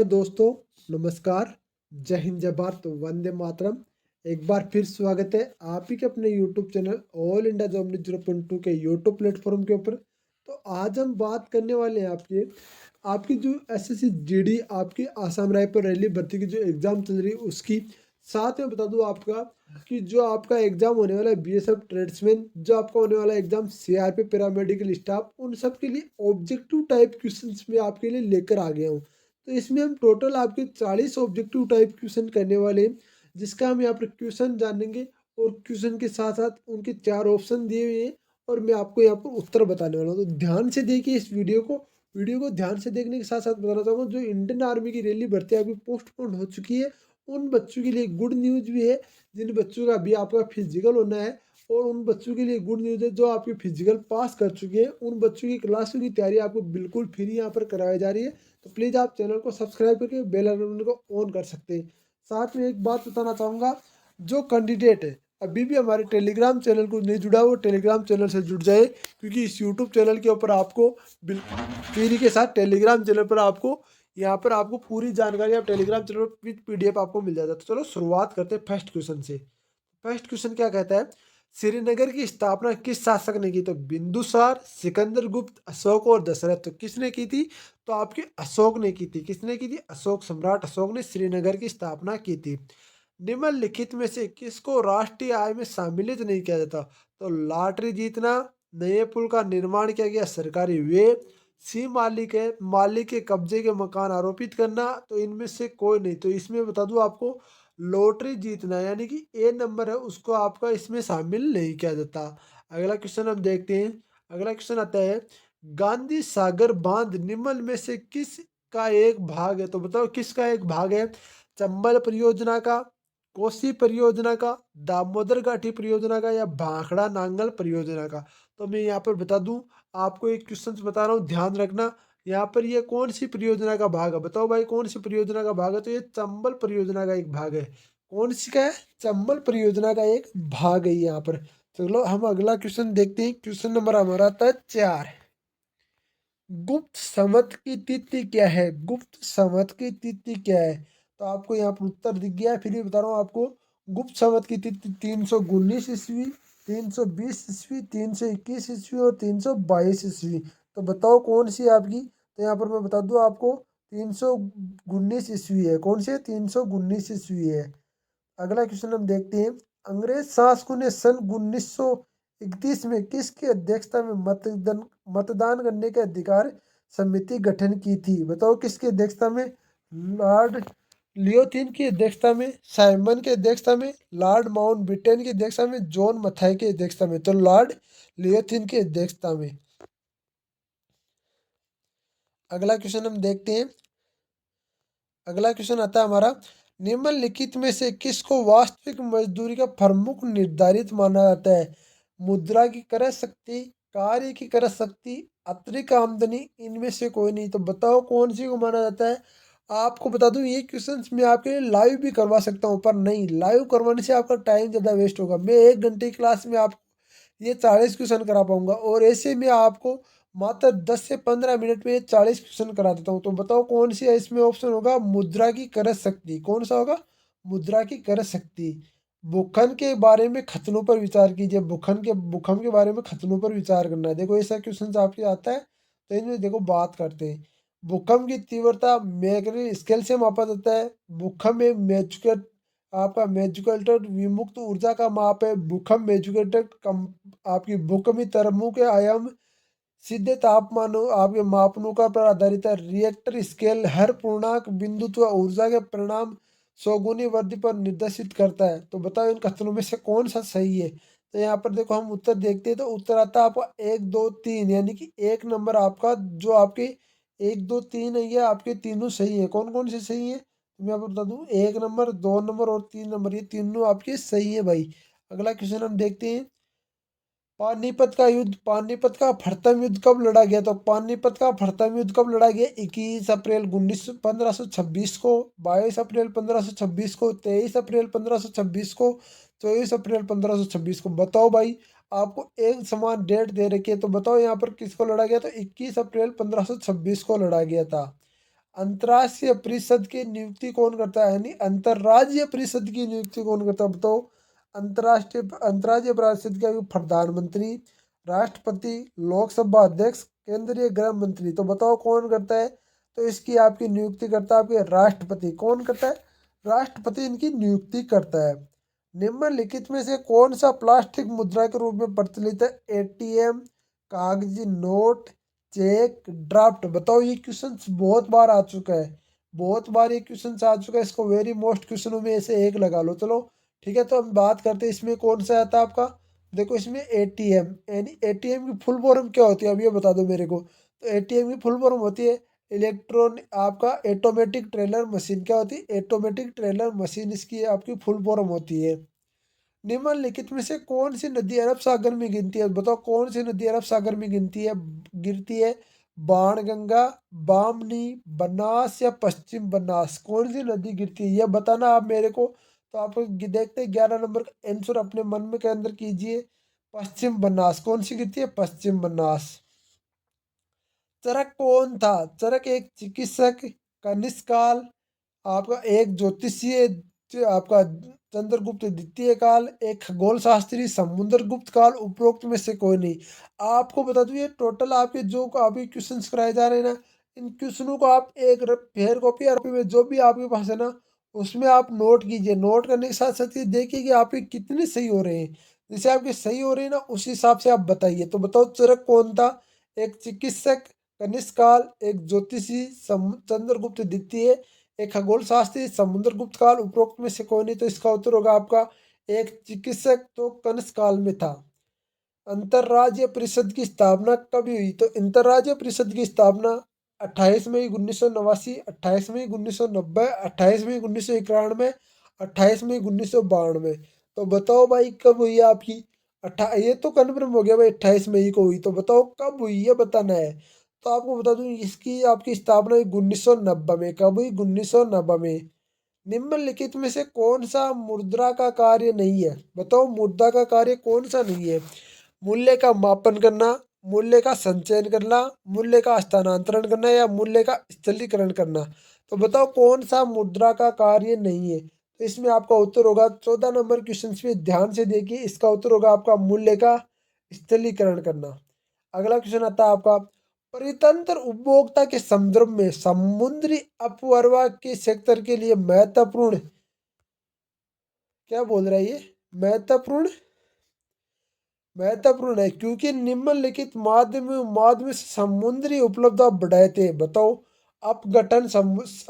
Hello दोस्तों, नमस्कार। जय हिंद, जय भारत, वंदे मातरम। एक बार फिर स्वागत है आप ही के अपने YouTube channel all India job news 0.2 के यूट्यूब प्लेटफॉर्म के ऊपर। तो आज हम बात करने वाले हैं आपकी आपकी जो एसएससी जीडी आपकी आसाम रायपुर रैली भर्ती की जो एग्ज़ाम चल रही है उसकी। साथ में बता दूं आपका कि जो आपका एग्ज़ाम होने वाला है बीएसएफ ट्रेड्समैन, जो आपका होने वाला है एग्ज़ाम सीआरपी पैरामेडिकल स्टाफ, उन सब के लिए ऑब्जेक्टिव टाइप क्वेश्चंस में आपके लिए लेकर आ गया हूँ। तो इसमें हम टोटल आपके 40 ऑब्जेक्टिव टाइप क्वेश्चन करने वाले हैं, जिसका हम यहाँ पर क्वेश्चन जानेंगे और क्वेश्चन के साथ साथ उनके 4 ऑप्शन दिए हुए हैं और मैं आपको यहाँ पर उत्तर बताने वाला हूँ। तो ध्यान से देखिए इस वीडियो को ध्यान से देखने के साथ साथ बताना चाहूँगा, जो इंडियन आर्मी की रैली भर्ती अभी पोस्टपोन हो चुकी है, उन बच्चों के लिए गुड न्यूज़ भी है जिन बच्चों का अभी आपका फिजिकल होना है, और उन बच्चों के लिए गुड न्यूज़ है जो आपके फिजिकल पास कर चुके हैं। उन बच्चों की क्लासों की तैयारी आपको बिल्कुल फ्री यहाँ पर कराई जा रही है। तो प्लीज़ आप चैनल को सब्सक्राइब करके बेल आइकन को ऑन कर सकते हैं। साथ में एक बात बताना चाहूँगा, जो कैंडिडेट है अभी भी हमारे टेलीग्राम चैनल को नहीं जुड़ा वो टेलीग्राम चैनल से जुड़ जाए, क्योंकि इस यूट्यूब चैनल के ऊपर आपको बिल्कुल फ्री के साथ टेलीग्राम चैनल पर आपको यहाँ पर आपको पूरी जानकारी आप टेलीग्राम चैनल पर विद पीडीएफ आपको मिल जाता है। तो चलो शुरुआत करते हैं फर्स्ट क्वेश्चन से। फर्स्ट क्वेश्चन क्या कहता है, श्रीनगर की स्थापना किस शासक ने की? तो बिंदुसार, सिकंदर गुप्त, अशोक और दशरथ। तो किसने की थी? तो आपके अशोक ने की थी। किसने की थी? अशोक, सम्राट अशोक ने श्रीनगर की स्थापना की थी। निम्नलिखित में से किसको राष्ट्रीय आय में सम्मिलित नहीं किया जाता? तो लॉटरी जीतना, नए पुल का निर्माण किया गया सरकारी व्यय, सी मालिक है, मालिक के कब्जे के मकान आरोपित करना। तो इनमें से कोई नहीं। तो इसमें बता दूं आपको, लॉटरी जीतना यानी कि ए नंबर है उसको आपका इसमें शामिल नहीं किया जाता। अगला क्वेश्चन हम देखते हैं। अगला क्वेश्चन आता है, गांधी सागर बांध निम्न में से किस का एक भाग है? तो बताओ किसका एक भाग है? चंबल परियोजना का, कोसी परियोजना का, दामोदर घाटी परियोजना का, या भाखड़ा नांगल परियोजना का। तो मैं यहाँ पर बता दूं, आपको एक क्वेश्चन बता रहा हूँ, ध्यान रखना। यहाँ पर ये कौन सी परियोजना का भाग है? बताओ भाई कौन सी परियोजना का भाग है? तो ये चंबल परियोजना का एक भाग है। कौन सी का है? चंबल परियोजना का एक भाग है यहाँ पर। चलो हम अगला क्वेश्चन देखते हैं। क्वेश्चन नंबर हमारा आता है 4। गुप्त संवत की तिथि क्या है? गुप्त संवत की तिथि क्या है? तो आपको यहाँ पर उत्तर दिख गया है, फिर भी बता रहा हूँ आपको। गुप्त संवत की तिथि 319 ईस्वी, 320 ईस्वी, 321 ईस्वी और 322 ईस्वी। तो बताओ कौन सी है आपकी? तो यहाँ पर मैं बता दूँ आपको, 319 ईस्वी है। कौन सी है? 319 ईस्वी है। अगला क्वेश्चन हम देखते हैं। अंग्रेज शासकों ने सन 1931 में किसकी अध्यक्षता में मतदान करने के अधिकार समिति गठन की थी? बताओ किसकी अध्यक्षता में? लॉर्ड लियोथिन की अध्यक्षता में, साइमन की अध्यक्षता में, लॉर्ड माउंटबेटन की अध्यक्षता में, जॉन मथाई की अध्यक्षता में। तो लॉर्ड लियोथिन की अध्यक्षता में। अगला क्वेश्चन हम देखते हैं। अगला क्वेश्चन आता है हमारा, निम्नलिखित में से किसको वास्तविक मजदूरी का प्रमुख निर्धारित माना जाता है? मुद्रा की क्रय शक्ति, कार्य की क्रय शक्ति, अतिरिक्त आमदनी, इनमें से कोई नहीं। तो बताओ कौन सी को माना जाता है? आपको बता दूं ये क्वेश्चंस मैं आपके लिए लाइव भी करवा सकता हूँ, पर नहीं, लाइव करवाने से आपका टाइम ज़्यादा वेस्ट होगा। मैं 1 घंटे की क्लास में आप ये 40 क्वेश्चन करा पाऊंगा, और ऐसे में आपको मात्र 10 से 15 मिनट में 40 क्वेश्चन करा देता हूँ। तो बताओ कौन सी है इसमें? ऑप्शन होगा मुद्रा की क्रय शक्ति। कौन सा होगा? मुद्रा की क्रय शक्ति। भूखंड के बारे में खतनों पर विचार कीजिए। भूखंड के बारे में खतनों पर विचार करना है। देखो ऐसा क्वेश्चन आपके आता है, तो इनमें देखो बात करते हैं। भूकंप की तीव्रता मैग्नेटिक स्केल से मापा जाता है। भूकंप में मेजुकेट आपका मेजुकेटेड विमुक्त ऊर्जा का माप है। भूकंप मेजुकेटेड कम आपकी भूकंपी तरंगों के आयाम सीधे तापमानों आपके मापनों का पर आधारित है। रिएक्टर स्केल हर पूर्णांक बिंदुत्व ऊर्जा के परिणाम सौगुनी वृद्धि पर निर्देशित करता है। तो बताओ इन कथनों में से कौन सा सही है? तो यहाँ पर देखो हम उत्तर देखते हैं, तो उत्तर आता है आपका 1 2 3, यानी कि एक नंबर आपका जो आपके 1 2 3 है, ये आपके तीनों सही है। कौन कौन से सही है? तो मैं आपको बता दूं, 1 नंबर, 2 नंबर और 3 नंबर, ये तीनों आपके सही है भाई। अगला क्वेश्चन हम देखते हैं। पानीपत का प्रथम युद्ध कब लड़ा गया? तो पानीपत का प्रथम युद्ध कब लड़ा गया? 21 अप्रैल 1526 को, 22 अप्रैल 1526 को, 23 अप्रैल 1526 को, 24 अप्रैल 1526 को। बताओ भाई, आपको एक समान डेट दे रखी है, तो बताओ यहाँ पर किसको लड़ा गया? तो 21 अप्रैल 1526 को लड़ा गया था। अंतर्राष्ट्रीय परिषद की नियुक्ति कौन करता है, यानी अंतर्राज्यीय परिषद की नियुक्ति कौन करता है बताओ। अंतर्राज्यीय परिषद का प्रधानमंत्री, राष्ट्रपति, लोकसभा अध्यक्ष, केंद्रीय गृह मंत्री। तो बताओ कौन करता है। तो इसकी आपकी नियुक्ति करता है आपके राष्ट्रपति। कौन करता है, राष्ट्रपति इनकी नियुक्ति करता है। निम्नलिखित में से कौन सा प्लास्टिक मुद्रा के रूप में प्रचलित है, एटीएम, कागजी नोट, चेक, ड्राफ्ट। बताओ, ये क्वेश्चन बहुत बार आ चुका है, बहुत बार ये क्वेश्चन आ चुका है। इसको वेरी मोस्ट क्वेश्चनों में से एक लगा लो। चलो ठीक है, तो हम बात करते हैं इसमें कौन सा आता है आपका। देखो इसमें एटीएम, यानी एटीएम की फुल फॉर्म क्या होती है, अब ये बता दो मेरे को। तो एटीएम की फुल फॉर्म होती है इलेक्ट्रॉन आपका ऑटोमेटिक ट्रेलर मशीन। क्या होती है, ऑटोमेटिक ट्रेलर मशीन इसकी आपकी फुल फॉर्म होती है। निम्नलिखित में से कौन सी नदी अरब सागर में गिनती है, बताओ कौन सी नदी अरब सागर में गिरती है। बाणगंगा, बामनी, बनास या पश्चिम बनास, कौन सी नदी गिरती है यह बताना आप मेरे को। तो आप देखते हैं 11 नंबर का आंसर अपने मन में के अंदर कीजिए। पश्चिम बनास, कौन सी गिरती है, पश्चिम बनास। चरक कौन था, चरक एक चिकित्सक, कनिष्काल, आपका एक ज्योतिषीय, आपका चंद्रगुप्त द्वितीय काल, एक खगोल शास्त्री, समुद्र गुप्त काल। उपरोक्त में से कोई नहीं। आपको बता दूं, ये टोटल आपके जो अभी क्वेश्चंस कराए जा रहे हैं ना, इन क्वेश्चनों को आप एक फेयर कॉपी या कॉपी में जो भी आपके पास है ना, उसमें आप नोट कीजिए। नोट करने के साथ साथ ये देखिए कि आपके कितने सही हो रहे हैं। जैसे आपके सही हो रहे हैं ना, उस हिसाब से आप बताइए। तो बताओ चरक कौन था, एक चिकित्सक, कनिष्काल, एक ज्योतिषी, चंद्रगुप्त द्वितीय, एक खगोल शास्त्री, समुद्रगुप्त काल। उपरोक्त में से कौन नहीं। तो इसका उत्तर होगा आपका एक चिकित्सक, तो कंस काल में था। अंतर्राज्यीय परिषद की स्थापना कब हुई, तो अंतर्राज्यीय परिषद की स्थापना 28 मई 1989, 28 मई 1990, 28 मई 1991, 28 मई 1992। तो बताओ भाई कब हुई है आपकी। ये तो कन्फर्म हो गया भाई, 28 मई को हुई। तो बताओ कब हुई है बताना है। तो आपको बता दूं, इसकी आपकी स्थापना हुई 1990 में। कब हुई, 1990 में। निम्नलिखित में से कौन सा मुद्रा का कार्य नहीं है, बताओ मुद्रा का कार्य कौन सा नहीं है। मूल्य का मापन करना, मूल्य का संचयन करना, मूल्य का हस्तांतरण करना या मूल्य का स्थलीकरण करना। तो बताओ कौन सा मुद्रा का कार्य नहीं है। तो इसमें आपका उत्तर होगा 14 नंबर क्वेश्चन पे ध्यान से देखिए। इसका उत्तर होगा आपका मूल्य का स्थलीकरण करना। अगला क्वेश्चन आता है आपका, परितंत्र उपभोक्ता के संदर्भ में समुद्री अपवर्तक के सेक्टर के लिए महत्वपूर्ण, क्या बोल रहा है ये, महत्वपूर्ण, महत्वपूर्ण है क्योंकि निम्नलिखित माध्यम से समुद्री उपलब्धता बढ़ाते हैं। बताओ, अपघटन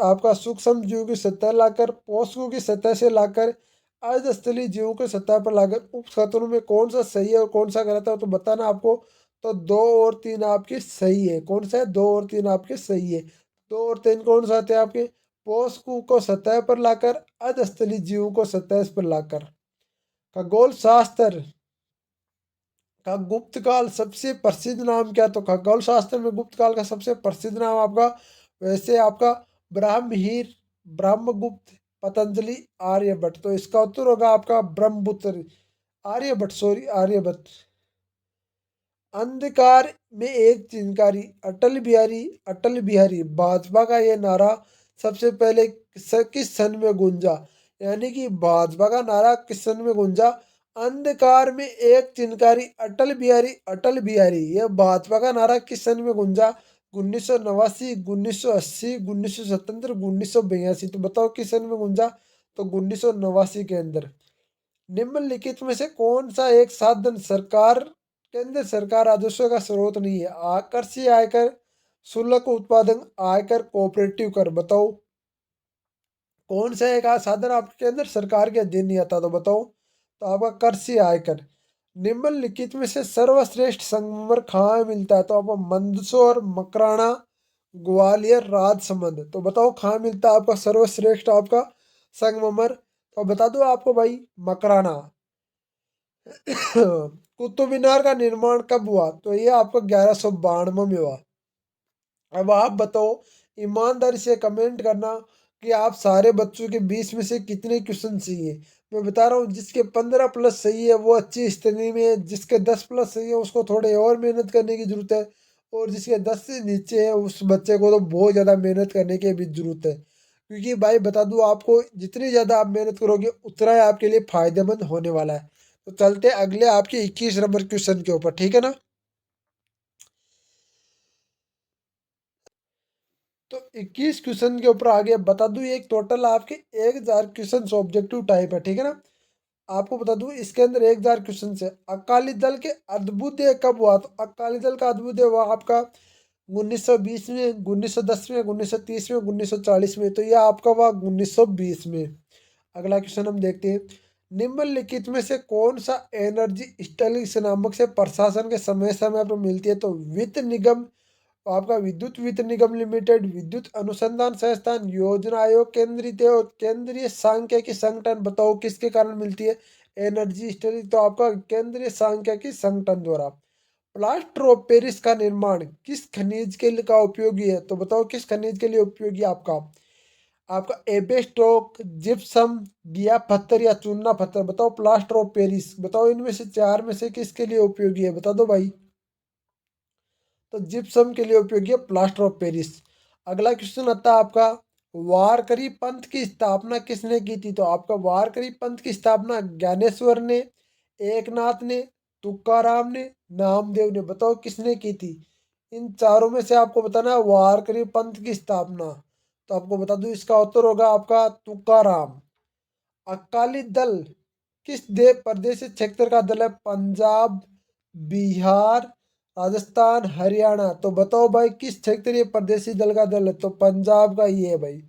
आपका सूक्ष्म जीवों की सतह लाकर, पोषकों की सतह से लाकर, अर्धस्थलीय जीवों की सतह पर लाकर उप खतरों में कौन सा सही है और कौन सा गलत है तो बताना आपको। तो 2 और 3 आपके सही है। कौन सा है, 2 और 3 आपके सही है। 2 और 3 कौन सा आते हैं आपके, पोषकों को सतह पर लाकर, अर्धस्थलीय जीवों को सतह पर लाकर। खगोल शास्त्र का गुप्त काल सबसे प्रसिद्ध नाम क्या, तो खगोल शास्त्र में गुप्त काल का सबसे प्रसिद्ध नाम आपका, वैसे आपका ब्राह्महीर, ब्रह्मगुप्त, पतंजलि, आर्यभट्ट। तो इसका उत्तर होगा आपका ब्रह्मपुत्र, आर्यभट्ट, सॉरी आर्यभट्ट। अंधकार में एक चिनकारी, अटल बिहारी भाजपा का ये नारा सबसे पहले किस सन में गूंजा, यानी कि भाजपा का नारा किस सन में गूंजा। अंधकार में एक चिनकारी, अटल बिहारी, यह भाजपा का नारा किस सन में गूंजा। 1989, 1980, 1977, 1982। तो बताओ किस सन में गूंजा। तो 1989 के अंदर। निम्नलिखित में से कौन सा एक साधन सरकार, केंद्र सरकार राजस्व का स्रोत नहीं है। आकर्षीय आयकर, शुल्क उत्पादन, आयकर, कोऑपरेटिव कर। बताओ कौन सा एक साधन आपके अंदर सरकार के अधीन नहीं आता। तो बताओ, तो आपका कृषि आयकर। निम्नलिखित में से सर्वश्रेष्ठ संगमरमर कहाँ मिलता है। तो आपको मंदसौर, मकराना, ग्वालियर, राजसमंद। तो बताओ कहाँ मिलता है आपका सर्वश्रेष्ठ आपका संगमरमर। तो बता दो आपको भाई, मकराना। कुतुब मीनार का निर्माण कब हुआ, तो ये आपको 1192 में हुआ। अब आप बताओ, ईमानदारी से कमेंट करना कि आप सारे बच्चों के 20 में से कितने क्वेश्चन सही है। मैं बता रहा हूँ, जिसके 15 प्लस सही है वो अच्छी स्थिति में है, जिसके 10 प्लस सही है उसको थोड़े और मेहनत करने की जरूरत है, और जिसके 10 से नीचे है उस बच्चे को तो बहुत ज़्यादा मेहनत करने की भी ज़रूरत है, क्योंकि भाई बता दूँ आपको, जितनी ज़्यादा आप मेहनत करोगे उतना ही आपके लिए फ़ायदेमंद होने वाला है। तो चलते हैं अगले आपके 21 नंबर क्वेश्चन के ऊपर, ठीक है ना। तो 21 क्वेश्चन के ऊपर आगे बता दूँ, एक टोटल आपके 1000 क्वेश्चन ऑब्जेक्टिव टाइप है, ठीक है ना। आपको बता दूं इसके अंदर 1000 क्वेश्चन है। अकाली दल के अद्भुदय कब हुआ, तो अकाली दल का अद्भुदय हुआ आपका 1920 में, 1910 में, 1930 में, 1940 में। तो यह आपका हुआ 1920 में। अगला क्वेश्चन हम देखते हैं, निम्नलिखित में से कौन सा एनर्जी स्टेलिंग्स नामक से प्रशासन के समय समय पर मिलती है, तो वित्त निगम, आपका विद्युत वित्त निगम लिमिटेड, विद्युत अनुसंधान संस्थान, योजना आयोग, केंद्रीय और केंद्रीय सांख्यिकी संगठन। बताओ किसके कारण मिलती है एनर्जी स्टडी, तो आपका केंद्रीय सांख्यिकी संगठन द्वारा। प्लास्टर ऑफ पेरिस का निर्माण किस खनिज के लिए का उपयोगी है, तो बताओ किस खनिज के लिए उपयोगी है आपका, आपका एबेस्टोक, जिप्सम, गिया पत्थर या चूना पत्थर। बताओ प्लास्टर ऑफ पेरिस, बताओ इनमें से चार में से किसके लिए उपयोगी है, बता दो भाई। तो जिप्सम के लिए उपयोगी है प्लास्टर ऑफ पेरिस। अगला क्वेश्चन आता है आपका, वारकरी पंथ की स्थापना किसने की थी, तो आपका वारकरी पंथ की स्थापना ज्ञानेश्वर ने, एकनाथ ने, तुकाराम ने, नामदेव ने। बताओ किसने की थी। इन चारों में से आपको बताना है वारकरी पंथ की स्थापना। तो आपको बता दूं इसका उत्तर होगा आपका तुकाराम। अकाली दल किस देव प्रदेश क्षेत्र का दल है, पंजाब, बिहार, राजस्थान, हरियाणा। तो बताओ भाई किस क्षेत्रीय प्रदेशी दल का दल है, तो पंजाब का ही है भाई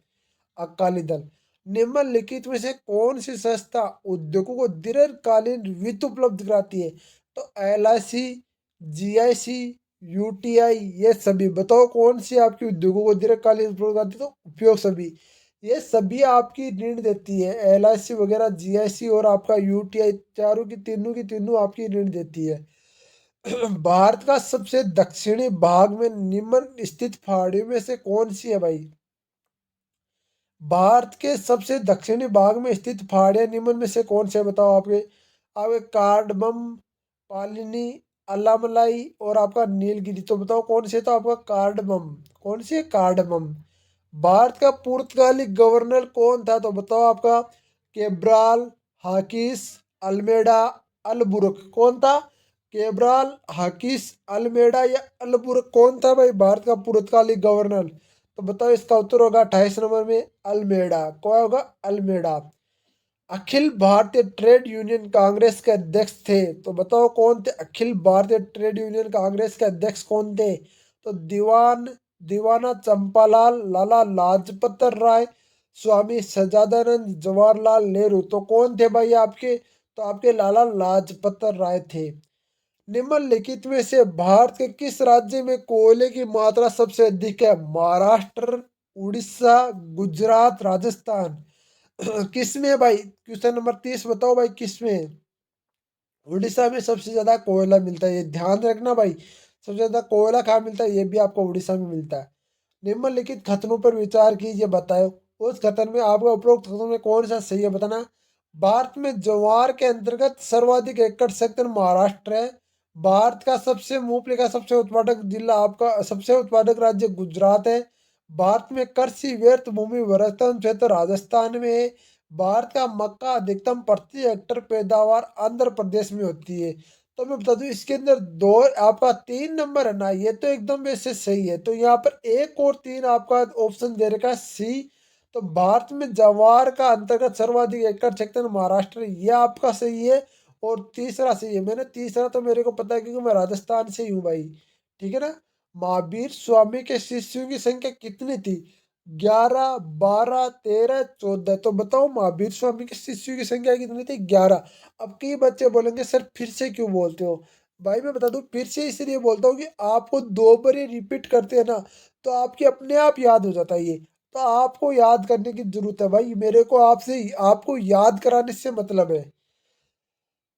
अकाली दल। निम्नलिखित में से कौन सी संस्था उद्योगों को दीर्घकालीन वित्त उपलब्ध कराती है, तो LIC, GIC, UTI, ये सभी। बताओ कौन सी आपकी उद्योगों को दीर्घकालीन उपलब्ध कराती है, तो उपयोग सभी। ये सभी आपकी ऋण देती है, LIC वगैरह, GIC और आपका UTI, चारों की तीनों आपकी ऋण देती है। भारत का सबसे दक्षिणी भाग में निम्न स्थित पहाड़ियों में से कौन सी है भाई, भारत के सबसे दक्षिणी भाग में स्थित पहाड़ियां निम्न में से कौन से है? बताओ आपके, आपके कार्डमम, पालिनी, अलामलाई और आपका नीलगिरी। तो बताओ कौन से, तो आपका कार्डमम। कौन सी है, कार्डमम। भारत का पुर्तगाली गवर्नर कौन था, तो बताओ आपका केब्राल, हाकिस, अल्मेडा, अलबुर्क। कौन था, केब्राल, हाकिस, अल्मेडा या अलबुर्क, कौन था भाई भारत का पुर्तगाली गवर्नर। तो बताओ इसका उत्तर होगा 28 नंबर में अल्मेडा। कौन होगा, Almeida. Akhil Bharatiya trade union Congress के अध्यक्ष थे, तो बताओ कौन थे अखिल भारतीय ट्रेड यूनियन कांग्रेस के अध्यक्ष कौन थे, तो दीवाना चंपालाल, लाला लाजपत राय, स्वामी सजादानंद, जवाहरलाल नेहरू। तो कौन थे भाई आपके, तो आपके लाला लाजपत राय थे। निम्नलिखित में से भारत के किस राज्य में कोयले की मात्रा सबसे अधिक है, महाराष्ट्र, उड़ीसा, गुजरात, राजस्थान। किसमें भाई, क्वेश्चन नंबर 30 बताओ भाई किसमें। उड़ीसा में सबसे ज्यादा कोयला मिलता है, ये ध्यान रखना भाई। सबसे ज्यादा कोयला कहाँ मिलता है, ये भी आपको उड़ीसा में मिलता है। निम्नलिखित कथनों पर विचार कीजिए, बताओ उस कथन में आपका उपरोक्त कथनों में कौन सा सही है, बताना। भारत में ज्वार के अंतर्गत सर्वाधिक एकड़ क्षेत्र महाराष्ट्र है। भारत का सबसे मूंगफली का सबसे उत्पादक जिला, आपका सबसे उत्पादक राज्य गुजरात है। भारत में कृषि व्यर्थ भूमि वृहत्तम क्षेत्र राजस्थान में है। भारत का मक्का अधिकतम प्रति हेक्टर पैदावार आंध्र प्रदेश में होती है। तो मैं बता दूं इसके अंदर दो, आपका 3 नंबर है ना, ये तो एकदम वैसे सही है। तो यहाँ पर एक और तीन आपका ऑप्शन दे रखा है सी। तो भारत में जवार का अंतर्गत सर्वाधिक एकड़ क्षेत्र महाराष्ट्र, ये आपका सही है। और तीसरा सही है, मैंने तीसरा तो मेरे को पता है क्योंकि मैं राजस्थान से ही हूँ भाई, ठीक है ना। महावीर स्वामी के शिष्यों की संख्या कितनी थी, 11, 12, 13, 14। तो बताओ महावीर स्वामी के शिष्यों की संख्या कितनी थी, 11। अब कई बच्चे बोलेंगे सर फिर से क्यों बोलते हो, भाई मैं बता दूं फिर से इसलिए बोलता हूँ कि आपको 2 बार रिपीट करते हैं ना, तो आपके अपने आप याद हो जाता है ये। तो आपको याद करने की जरूरत है भाई, मेरे को आपसे आपको याद कराने से मतलब है।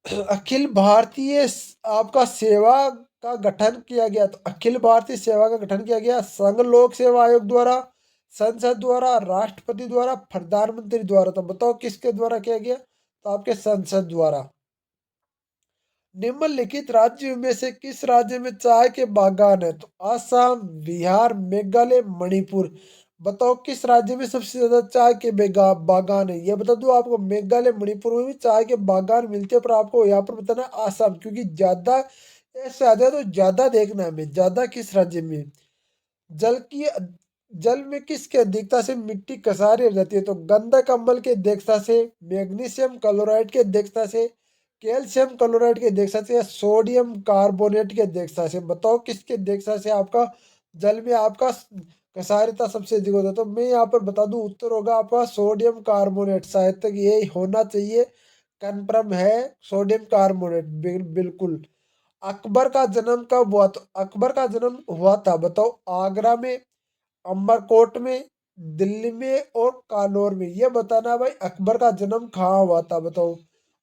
अखिल भारतीय आपका सेवा का गठन किया गया, तो अखिल भारतीय सेवा का गठन किया गया संघ लोक सेवा आयोग द्वारा, संसद द्वारा, राष्ट्रपति द्वारा, प्रधानमंत्री द्वारा। तो बताओ किसके द्वारा किया गया, तो आपके संसद द्वारा। निम्नलिखित राज्यों में से किस राज्य में चाय के बागान है? तो आसाम, बिहार, मेघालय, मणिपुर। बताओ किस राज्य में सबसे ज्यादा चाय के बागान है? ये बता दूं आपको, मेघालय मणिपुर में भी चाय के बागान मिलते हैं, पर आपको यहाँ पर बताना आसाम, क्योंकि ज्यादा ऐसे आ जाए तो ज्यादा देखना है हमें, ज्यादा किस राज्य में। जल की जल में किसकी अधिकता से मिट्टी क्षारीय हो जाती है? तो गंधक अम्ल की अधिकता से, मैग्नीशियम क्लोराइड की अधिकता से, कैल्शियम क्लोराइड की अधिकता से, या सोडियम कार्बोनेट की अधिकता से। बताओ किसकी अधिकता से आपका जल में आपका क्षारीयता सबसे अधिक होता है? तो मैं यहाँ पर बता दूं, उत्तर होगा आपका सोडियम कार्बोनेट। शायद तक ये होना चाहिए, कन्फर्म है, सोडियम कार्बोनेट बिल्कुल। अकबर का जन्म कब हुआ? तो अकबर का जन्म हुआ था, बताओ, आगरा में, अमरकोट में, दिल्ली में और कानौर में। ये बताना भाई अकबर का जन्म कहाँ हुआ था, बताओ।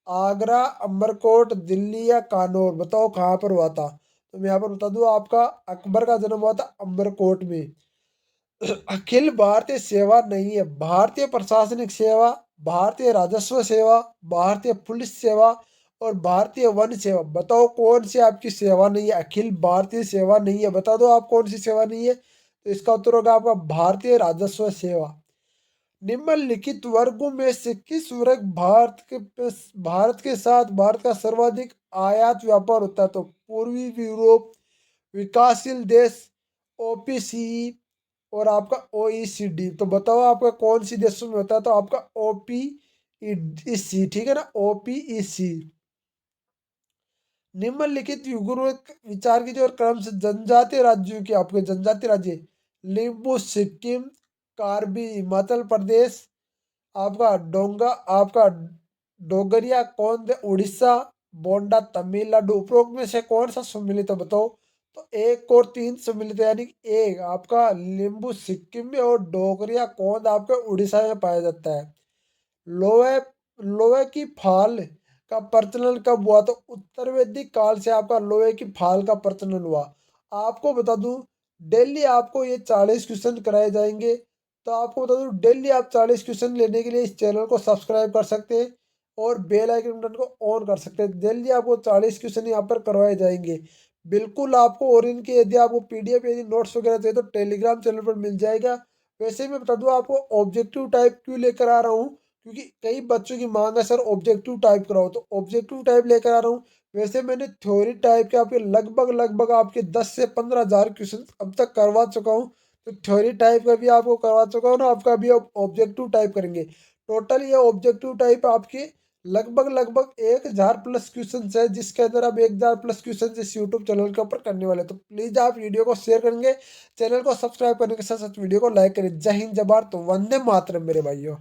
आगरा, अमरकोट, दिल्ली या कानौर, बताओ कहाँ पर हुआ था? तो मैं यहाँ पर बता दूं, आपका अकबर का जन्म हुआ था अमरकोट में। अखिल भारतीय सेवा नहीं है, भारतीय प्रशासनिक सेवा, भारतीय राजस्व सेवा, भारतीय पुलिस सेवा और भारतीय वन सेवा। बताओ कौन सी आपकी सेवा नहीं है? अखिल भारतीय सेवा नहीं है, बता दो आप कौन सी सेवा नहीं है। तो इसका उत्तर होगा आपका भारतीय राजस्व सेवा। निम्नलिखित वर्गों में से किस वर्ग भारत के साथ भारत का सर्वाधिक आयात व्यापार होता है? तो पूर्वी यूरोप, विकासशील देश, ओपीसी और आपका ओईसीडी। तो बताओ आपका कौन सी देशों में होता है? तो आपका ओपीईसी, ठीक है ना, ओपीईसी। निम्नलिखित युग्म विचार की जो क्रम से जनजातीय राज्यों की, आपके जनजातीय राज्य, लिम्बू सिक्किम, कार्बी हिमाचल प्रदेश, आपका डोंगा, आपका डोगरिया कौंद उड़ीसा, बोंडा तमिलनाडु। उपरोक्त में से कौन सा सम्मिलित है, बताओ? तो एक और तीन सम्मिलित है, यानी कि एक आपका लिम्बू सिक्किम में और डोगरिया कौंद आपका उड़ीसा में पाया जाता है। लोहे लोहे की फाल का प्रचलन कब हुआ? तो उत्तर वैदिक काल से आपका लोहे की फाल का प्रचलन हुआ। आपको बता दूं, डेली आपको ये 40 क्वेश्चन कराए जाएंगे। तो आपको बता दूं, डेली आप 40 क्वेश्चन लेने के लिए इस चैनल को सब्सक्राइब कर सकते हैं और बेल आइकन बटन को ऑन कर सकते हैं। डेली आपको 40 क्वेश्चन यहाँ पर करवाए जाएंगे बिल्कुल आपको। और इनके यदि आपको पीडीएफ, यदि नोट्स वगैरह चाहिए तो टेलीग्राम चैनल पर मिल जाएगा। वैसे मैं बता दूं आपको, ऑब्जेक्टिव टाइप क्यों लेकर आ रहा हूँ, क्योंकि कई बच्चों की मांग है सर ऑब्जेक्टिव टाइप कराओ, तो ऑब्जेक्टिव टाइप लेकर आ रहा हूँ। वैसे मैंने थ्योरी टाइप के आपके लगभग लगभग आपके 10 से 15 हज़ार क्वेश्चन अब तक करवा चुका हूँ। तो थ्योरी टाइप का भी आपको करवा चुका हूँ ना, आपका भी ऑब्जेक्टिव टाइप करेंगे। टोटल ये ऑब्जेक्टिव टाइप आपके लगभग लगभग 1,000 प्लस क्वेश्चन है, जिसके अंदर आप 1,000 प्लस क्वेश्चन इस यूट्यूब चैनल के ऊपर करने वाले। तो प्लीज आप वीडियो को शेयर करेंगे, चैनल को सब्सक्राइब करने के साथ साथ वीडियो को लाइक करें। जय हिंद, जय भारत, तो वंदे मातरम मेरे भाइयों।